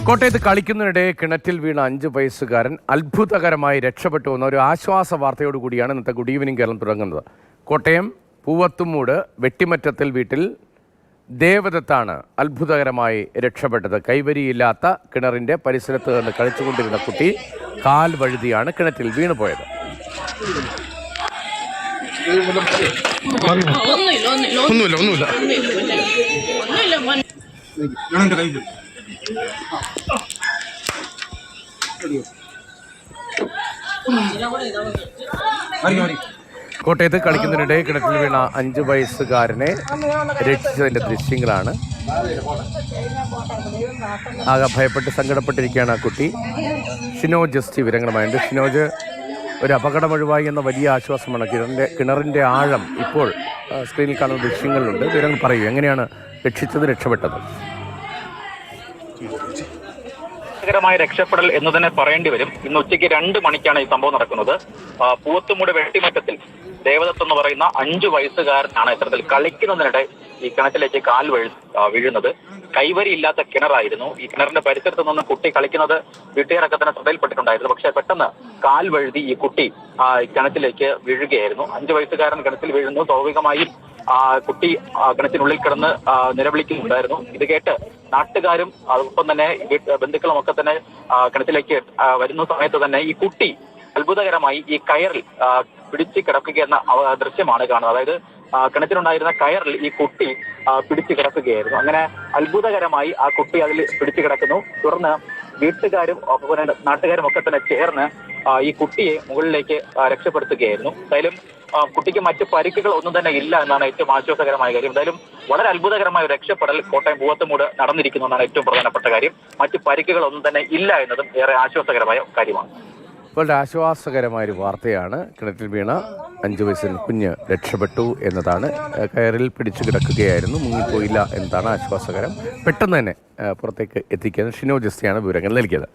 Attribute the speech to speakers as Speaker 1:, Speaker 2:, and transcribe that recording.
Speaker 1: കോട്ടയത്ത് കളിക്കുന്നതിനിടെ കിണറ്റിൽ വീണ 5 വയസ്സുകാരൻ അത്ഭുതകരമായി രക്ഷപ്പെട്ടു എന്ന ഒരു ആശ്വാസ വാർത്തയോടുകൂടിയാണ് ഇന്നത്തെ ഗുഡ് ഈവനിംഗ് കേരളം തുടങ്ങുന്നത്. കോട്ടയം പൂവത്തുമൂട് വെട്ടിമറ്റത്തിൽ വീട്ടിൽ ദേവദത്താണ് അത്ഭുതകരമായി രക്ഷപ്പെട്ടത്. കൈവരിയില്ലാത്ത കിണറിൻ്റെ പരിസരത്ത് നിന്ന് കളിച്ചുകൊണ്ടിരുന്ന കുട്ടി കാൽ വഴുതിയാണ് കിണറ്റിൽ വീണുപോയത്. കോട്ടയത്ത് കളിക്കുന്നതിനിടെ കിണറ്റിൽ വീണ 5 വയസ്സുകാരനെ രക്ഷിച്ചതിൻ്റെ ദൃശ്യങ്ങളാണ്. ആകെ ഭയപ്പെട്ട് സങ്കടപ്പെട്ടിരിക്കുകയാണ് ആ കുട്ടി. ഷിനോജ് എസ് ടി വിവരങ്ങളുമായുണ്ട്. ഷിനോജ്, ഒരു അപകടം ഒഴിവായി എന്ന വലിയ ആശ്വാസമാണ്. കിണറിൻ്റെ ആഴം ഇപ്പോൾ സ്ക്രീനിൽ കാണുന്ന ദൃശ്യങ്ങളിലുണ്ട്. വിവരങ്ങൾ പറയൂ, എങ്ങനെയാണ് രക്ഷപ്പെട്ടത്?
Speaker 2: മായ രക്ഷപ്പെടൽ എന്ന് തന്നെ പറയേണ്ടി വരും. ഇന്ന് ഉച്ചയ്ക്ക് 2 മണിക്കാണ് ഈ സംഭവം നടക്കുന്നത്. പൂവത്തുമൂട് വെട്ടിമറ്റത്തിൽ ദേവദത്ത് എന്ന് പറയുന്ന 5 വയസ്സുകാരനാണ് ഇത്തരത്തിൽ കളിക്കുന്നതിനിടെ ഈ കിണറ്റിലേക്ക് കാൽ വീഴുന്നത്. കൈവരി ഇല്ലാത്ത കിണറായിരുന്നു. ഈ കിണറിന്റെ പരിസരത്ത് നിന്ന് കുട്ടി കളിക്കുന്നത് വീട്ടുകാരൊക്കെ തന്നെ ശ്രദ്ധയിൽപ്പെട്ടിട്ടുണ്ടായിരുന്നു. പക്ഷെ പെട്ടെന്ന് കാൽ വഴുതി ഈ കുട്ടി കിണറ്റിലേക്ക് വീഴുകയായിരുന്നു. 5 വയസ്സുകാരൻ കിണറ്റിൽ വീഴുന്നു. സ്വാഭാവികമായും കുട്ടി കിണറ്റിനുള്ളിൽ കിടന്ന് നിലവിളിക്കുന്നുണ്ടായിരുന്നു. ഇത് കേട്ട് നാട്ടുകാരും അതോടൊപ്പം തന്നെ ബന്ധുക്കളും ഒക്കെ തന്നെ കിണറ്റിലേക്ക് വരുന്ന സമയത്ത് തന്നെ ഈ കുട്ടി അത്ഭുതകരമായി ഈ കയറിൽ പിടിച്ച് കിടക്കുകയെന്ന ദൃശ്യമാണ് കാണുന്നത്. അതായത് കിണറ്റിലുണ്ടായിരുന്ന കയറിൽ ഈ കുട്ടി പിടിച്ചു കിടക്കുകയായിരുന്നു. അങ്ങനെ അത്ഭുതകരമായി ആ കുട്ടി അതിൽ പിടിച്ചു കിടക്കുന്നു. തുടർന്ന് വീട്ടുകാരും നാട്ടുകാരും ഒക്കെ തന്നെ ചേർന്ന് ഈ കുട്ടിയെ മുകളിലേക്ക് രക്ഷപ്പെടുത്തുകയായിരുന്നു. എന്തായാലും കുട്ടിക്ക് മറ്റ് പരിക്കുകൾ ഒന്നും തന്നെ ഇല്ല എന്നാണ് ഏറ്റവും ആശ്വാസകരമായ കാര്യം. എന്തായാലും വളരെ അത്ഭുതകരമായ ഒരു രക്ഷപ്പെടൽ കോട്ടയം പൂവത്തുമൂട് നടന്നിരിക്കുന്നു എന്നാണ് ഏറ്റവും പ്രധാനപ്പെട്ട കാര്യം. മറ്റ് പരിക്കുകൾ ഒന്നും തന്നെ ഇല്ല എന്നതും ഏറെ ആശ്വാസകരമായ കാര്യമാണ്.
Speaker 1: വളരെ ആശ്വാസകരമായൊരു വാർത്തയാണ്. കിണറ്റിൽ വീണ 5 വയസ്സിന് കുഞ്ഞ് രക്ഷപ്പെട്ടു എന്നതാണ്. കയറിൽ പിടിച്ചു കിടക്കുകയായിരുന്നു, മുങ്ങിപ്പോയില്ല എന്നതാണ് ആശ്വാസകരം. പെട്ടെന്ന് തന്നെ പുറത്തേക്ക് എത്തിക്കാൻ ഷിനോജ് എസ് ടി ആണ് വിവരങ്ങൾ നൽകിയത്.